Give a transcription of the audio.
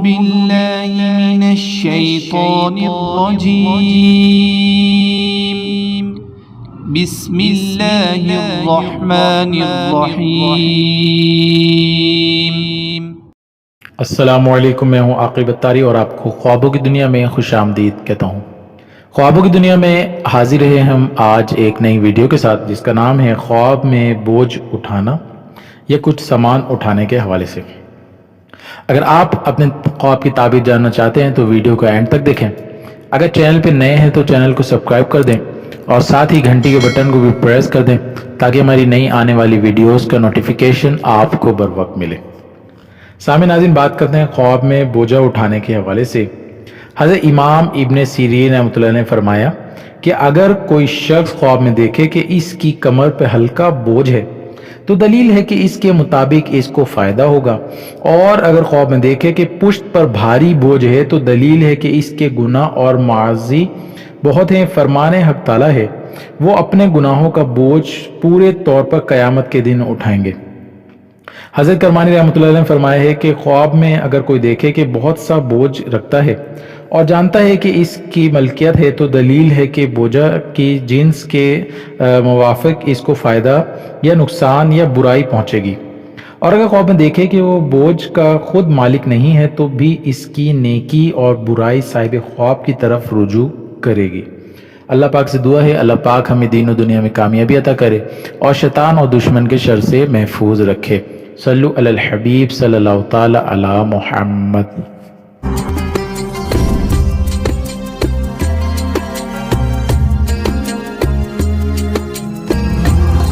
بالله من الشيطان الرجيم بسم الله الرحمن الرحيم۔ السلام علیکم، میں ہوں عاقب اتاری اور آپ کو خوابوں کی دنیا میں خوش آمدید کہتا ہوں۔ خوابوں کی دنیا میں حاضر ہیں ہم آج ایک نئی ویڈیو کے ساتھ جس کا نام ہے خواب میں بوجھ اٹھانا یا کچھ سامان اٹھانے کے حوالے سے۔ اگر آپ اپنے خواب کی تعبیر جاننا چاہتے ہیں تو ویڈیو کو اینڈ تک دیکھیں۔ اگر چینل پہ نئے ہیں تو چینل کو سبسکرائب کر دیں اور ساتھ ہی گھنٹی کے بٹن کو بھی پریس کر دیں تاکہ ہماری نئی آنے والی ویڈیوز کا نوٹیفیکیشن آپ کو بر وقت ملے۔ سامعین ناظرین، بات کرتے ہیں خواب میں بوجھا اٹھانے کے حوالے سے۔ حضرت امام ابن سیرین رحمۃ اللہ نے فرمایا کہ اگر کوئی شخص خواب میں دیکھے کہ اس کی کمر پہ ہلکا بوجھ ہے تو دلیل ہے کہ اس کے مطابق اس کو فائدہ ہوگا، اور اگر خواب میں دیکھے کہ پشت پر بھاری بوجھ ہے تو دلیل ہے کہ اس کے گناہ اور معاصی بہت ہیں۔ فرمان حق تعالیٰ ہے وہ اپنے گناہوں کا بوجھ پورے طور پر قیامت کے دن اٹھائیں گے۔ حضرت کرمانی رحمۃ اللہ علیہ نے فرمایا ہے کہ خواب میں اگر کوئی دیکھے کہ بہت سا بوجھ رکھتا ہے اور جانتا ہے کہ اس کی ملکیت ہے تو دلیل ہے کہ بوجھا کی جنس کے موافق اس کو فائدہ یا نقصان یا برائی پہنچے گی، اور اگر خواب میں دیکھے کہ وہ بوجھ کا خود مالک نہیں ہے تو بھی اس کی نیکی اور برائی صاحب خواب کی طرف رجوع کرے گی۔ اللہ پاک سے دعا ہے اللہ پاک ہمیں دین و دنیا میں کامیابی عطا کرے اور شیطان اور دشمن کے شر سے محفوظ رکھے۔ صلو علی الحبیب صلی اللہ تعالی علی محمد۔